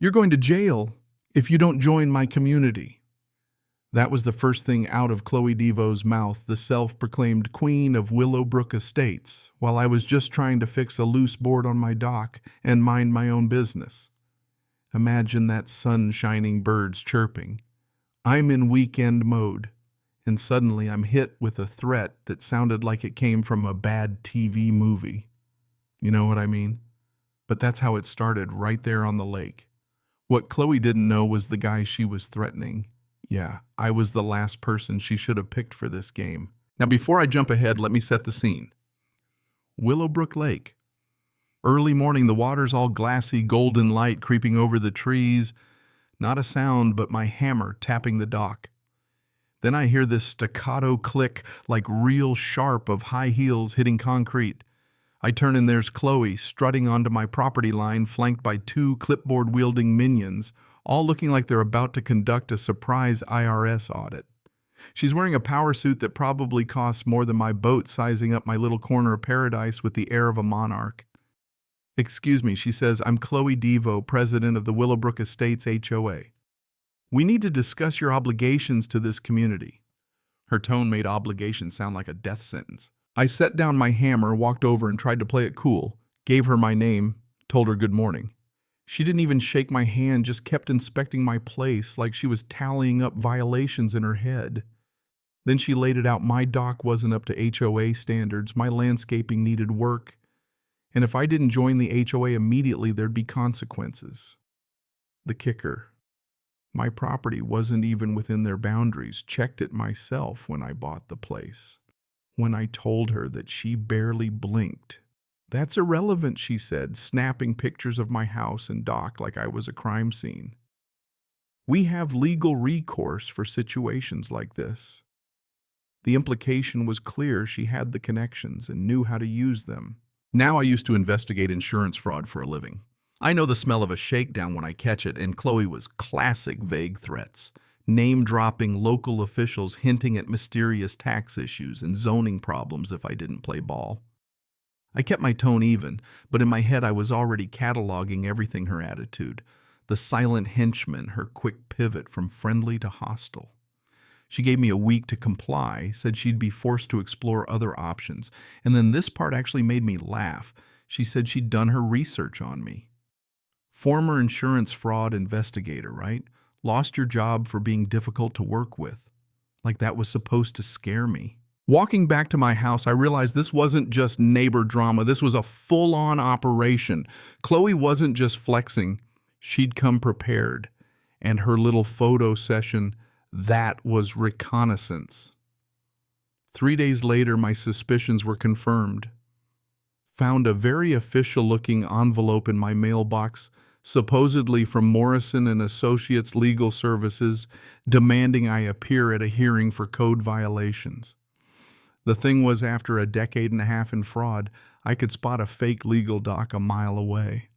You're going to jail if you don't join my community." That was the first thing out of Chloe Devoe's mouth, the self-proclaimed queen of Willowbrook Estates, while I was just trying to fix a loose board on my dock and mind my own business. Imagine that sun-shining birds chirping. I'm in weekend mode, and suddenly I'm hit with a threat that sounded like it came from a bad TV movie. You know what I mean? But that's how it started, right there on the lake. What Chloe didn't know was the guy she was threatening. Yeah, I was the last person she should have picked for this game. Now, before I jump ahead, let me set the scene. Willowbrook Lake. Early morning, the water's all glassy, golden light creeping over the trees. Not a sound but my hammer tapping the dock. Then I hear this staccato click, like real sharp of high heels hitting concrete. I turn and there's Chloe strutting onto my property line, flanked by two clipboard-wielding minions, all looking like they're about to conduct a surprise IRS audit. She's wearing a power suit that probably costs more than my boat, sizing up my little corner of paradise with the air of a monarch. "Excuse me," she says, "I'm Chloe Devoe, president of the Willowbrook Estates HOA. We need to discuss your obligations to this community." Her tone made obligation sound like a death sentence. I set down my hammer, walked over and tried to play it cool, gave her my name, told her good morning. She didn't even shake my hand, just kept inspecting my place like she was tallying up violations in her head. Then she laid it out. My dock wasn't up to HOA standards, my landscaping needed work, and if I didn't join the HOA immediately, there'd be consequences. The kicker: my property wasn't even within their boundaries. Checked it myself when I bought the place. When I told her that, she barely blinked. "That's irrelevant," she said, snapping pictures of my house and dock like I was a crime scene. "We have legal recourse for situations like this." The implication was clear. She had the connections and knew how to use them. Now I used to investigate insurance fraud for a living. I know the smell of a shakedown when I catch it, and Chloe was classic vague threats. Name-dropping local officials hinting at mysterious tax issues and zoning problems if I didn't play ball. I kept my tone even, but in my head I was already cataloging everything: her attitude, the silent henchman, her quick pivot from friendly to hostile. She gave me a week to comply, said she'd be forced to explore other options, and then this part actually made me laugh. She said she'd done her research on me. Former insurance fraud investigator, right? Lost your job for being difficult to work with. Like that was supposed to scare me. Walking back to my house, I realized this wasn't just neighbor drama. This was a full-on operation. Chloe wasn't just flexing. She'd come prepared. And her little photo session, that was reconnaissance. 3 days later, my suspicions were confirmed. Found a very official-looking envelope in my mailbox, supposedly from Morrison and Associates Legal Services, demanding I appear at a hearing for code violations. The thing was, after a decade and a half in fraud, I could spot a fake legal doc a mile away.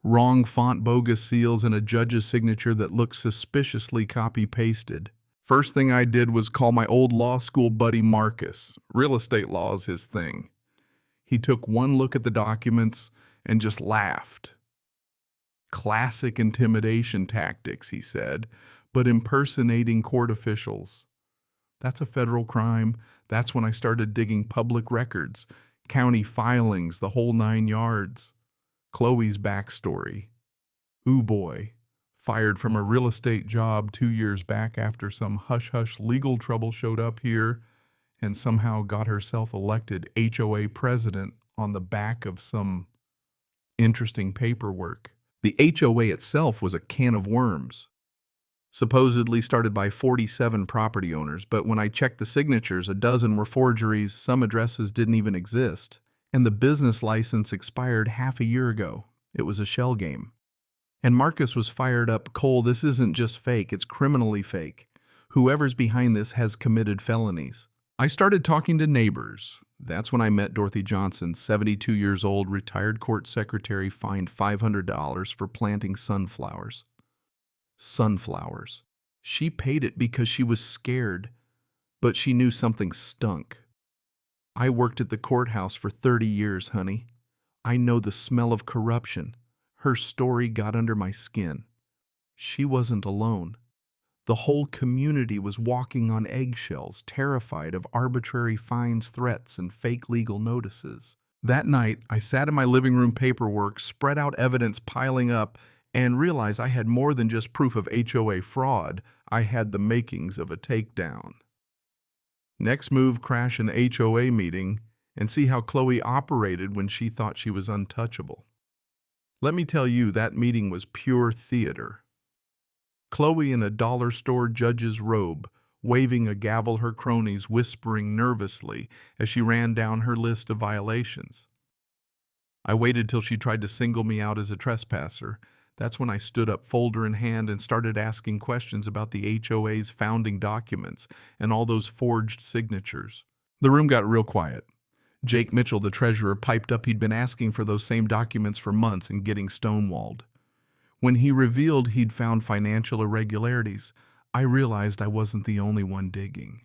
Wrong font, bogus seals, and a judge's signature that looked suspiciously copy-pasted. First thing I did was call my old law school buddy Marcus. Real estate law is his thing. He took one look at the documents and just laughed. "Classic intimidation tactics," he said, "but impersonating court officials. That's a federal crime." That's when I started digging public records, county filings, the whole 9 yards. Chloe's backstory. Ooh boy. Fired from a real estate job 2 years back after some hush-hush legal trouble showed up here, and somehow got herself elected HOA president on the back of some interesting paperwork. The HOA itself was a can of worms. Supposedly started by 47 property owners, but when I checked the signatures, a dozen were forgeries, some addresses didn't even exist, and the business license expired half a year ago. It was a shell game. And Marcus was fired up. "Cole, this isn't just fake, it's criminally fake. Whoever's behind this has committed felonies." I started talking to neighbors. That's when I met Dorothy Johnson, 72 years old, retired court secretary, fined $500 for planting sunflowers. Sunflowers. She paid it because she was scared, but she knew something stunk. "I worked at the courthouse for 30 years, honey. I know the smell of corruption." Her story got under my skin. She wasn't alone. The whole community was walking on eggshells, terrified of arbitrary fines, threats, and fake legal notices. That night, I sat in my living room paperwork, spread out evidence piling up, and realized I had more than just proof of HOA fraud. I had the makings of a takedown. Next move, crash an HOA meeting and see how Chloe operated when she thought she was untouchable. Let me tell you, that meeting was pure theater. Chloe in a dollar store judge's robe, waving a gavel, her cronies whispering nervously as she ran down her list of violations. I waited till she tried to single me out as a trespasser. That's when I stood up, folder in hand, and started asking questions about the HOA's founding documents and all those forged signatures. The room got real quiet. Jake Mitchell, the treasurer, piped up he'd been asking for those same documents for months and getting stonewalled. When he revealed he'd found financial irregularities, I realized I wasn't the only one digging.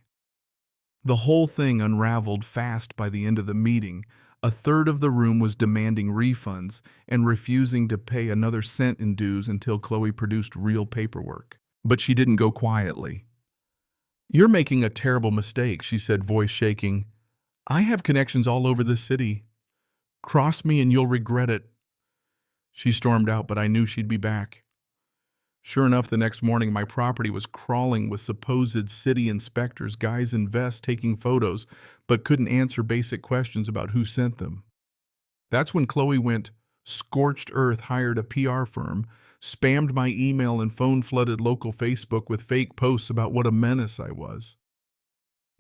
The whole thing unraveled fast by the end of the meeting. A third of the room was demanding refunds and refusing to pay another cent in dues until Chloe produced real paperwork. But she didn't go quietly. "You're making a terrible mistake," she said, voice shaking. "I have connections all over the city. Cross me and you'll regret it." She stormed out, but I knew she'd be back. Sure enough, the next morning my property was crawling with supposed city inspectors, guys in vests taking photos, but couldn't answer basic questions about who sent them. That's when Chloe went scorched earth, hired a PR firm, spammed my email and phone flooded local Facebook with fake posts about what a menace I was.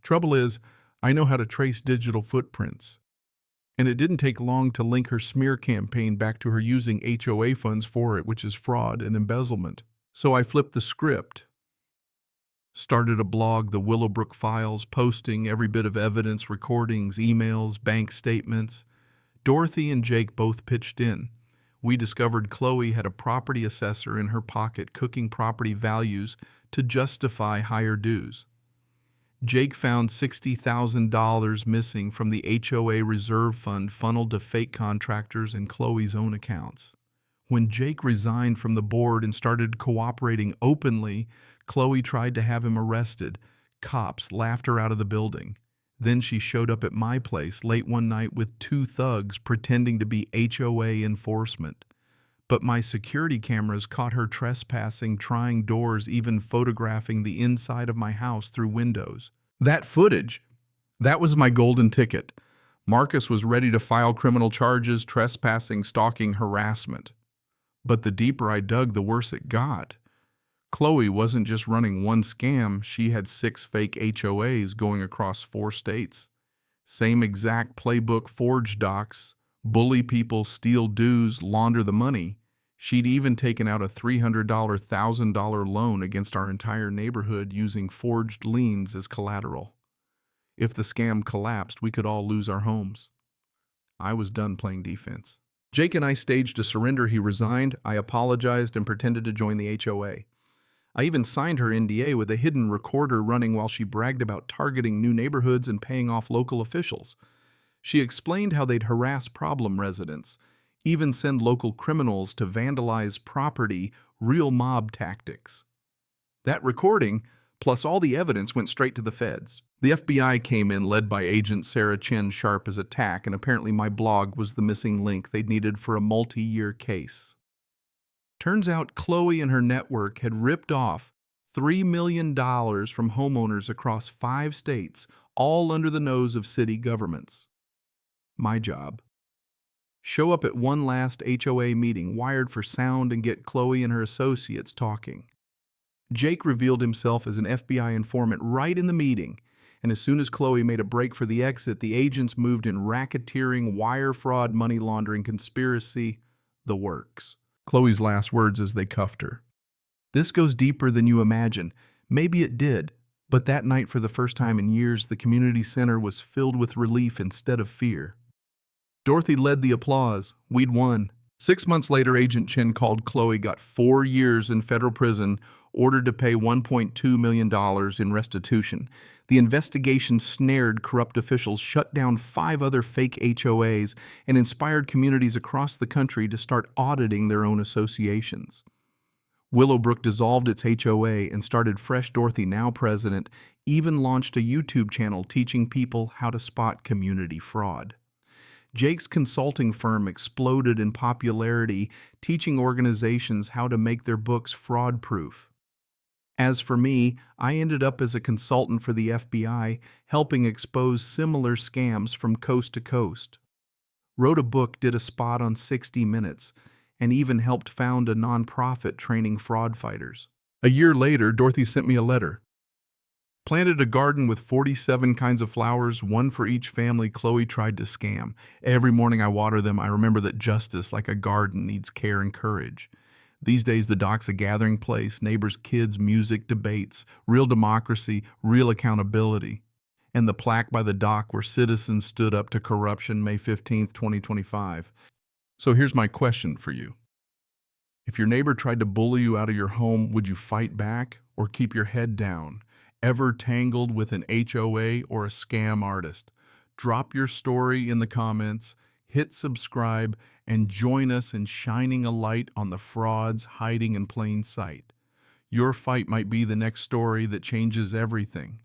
Trouble is, I know how to trace digital footprints. And it didn't take long to link her smear campaign back to her using HOA funds for it, which is fraud and embezzlement. So I flipped the script. Started a blog, the Willowbrook Files, posting every bit of evidence, recordings, emails, bank statements. Dorothy and Jake both pitched in. We discovered Chloe had a property assessor in her pocket cooking property values to justify higher dues. Jake found $60,000 missing from the HOA reserve fund funneled to fake contractors in Chloe's own accounts. When Jake resigned from the board and started cooperating openly, Chloe tried to have him arrested. Cops laughed her out of the building. Then she showed up at my place late one night with 2 thugs pretending to be HOA enforcement. But my security cameras caught her trespassing, trying doors, even photographing the inside of my house through windows. That footage, that was my golden ticket. Marcus was ready to file criminal charges, trespassing, stalking, harassment. But the deeper I dug, the worse it got. Chloe wasn't just running one scam, she had 6 fake HOAs going across 4 states. Same exact playbook, forged docs, bully people, steal dues, launder the money. She'd even taken out a $300,000 $1,000 loan against our entire neighborhood using forged liens as collateral. If the scam collapsed, we could all lose our homes. I was done playing defense. Jake and I staged a surrender. He resigned, I apologized, and pretended to join the HOA. I even signed her NDA with a hidden recorder running while she bragged about targeting new neighborhoods and paying off local officials. She explained how they'd harass problem residents, even send local criminals to vandalize property, real mob tactics. That recording, plus all the evidence, went straight to the feds. The FBI came in, led by Agent Sarah Chen Sharp as attack, and apparently my blog was the missing link they'd needed for a multi-year case. Turns out Chloe and her network had ripped off $3 million from homeowners across 5 states, all under the nose of city governments. My job: show up at one last HOA meeting, wired for sound, and get Chloe and her associates talking. Jake revealed himself as an FBI informant right in the meeting, and as soon as Chloe made a break for the exit, the agents moved in: racketeering, wire fraud, money laundering, conspiracy, the works. Chloe's last words as they cuffed her: "This goes deeper than you imagine." Maybe it did, but that night, for the first time in years, the community center was filled with relief instead of fear. Dorothy led the applause. We'd won. 6 months later, Agent Chen called Chloe, got 4 years in federal prison, ordered to pay $1.2 million in restitution. The investigation snared corrupt officials, shut down 5 other fake HOAs, and inspired communities across the country to start auditing their own associations. Willowbrook dissolved its HOA and started Fresh Dorothy, now president, even launched a YouTube channel teaching people how to spot community fraud. Jake's consulting firm exploded in popularity, teaching organizations how to make their books fraud-proof. As for me, I ended up as a consultant for the FBI, helping expose similar scams from coast to coast. Wrote a book, did a spot on 60 Minutes, and even helped found a nonprofit training fraud fighters. A year later, Dorothy sent me a letter. Planted a garden with 47 kinds of flowers, one for each family Chloe tried to scam. Every morning I water them. I remember that justice, like a garden, needs care and courage. These days, the dock's a gathering place, neighbors, kids, music, debates, real democracy, real accountability. And the plaque by the dock where citizens stood up to corruption, May 15th, 2025. So here's my question for you. If your neighbor tried to bully you out of your home, would you fight back or keep your head down? Ever tangled with an HOA or a scam artist? Drop your story in the comments, hit subscribe, and join us in shining a light on the frauds hiding in plain sight. Your fight might be the next story that changes everything.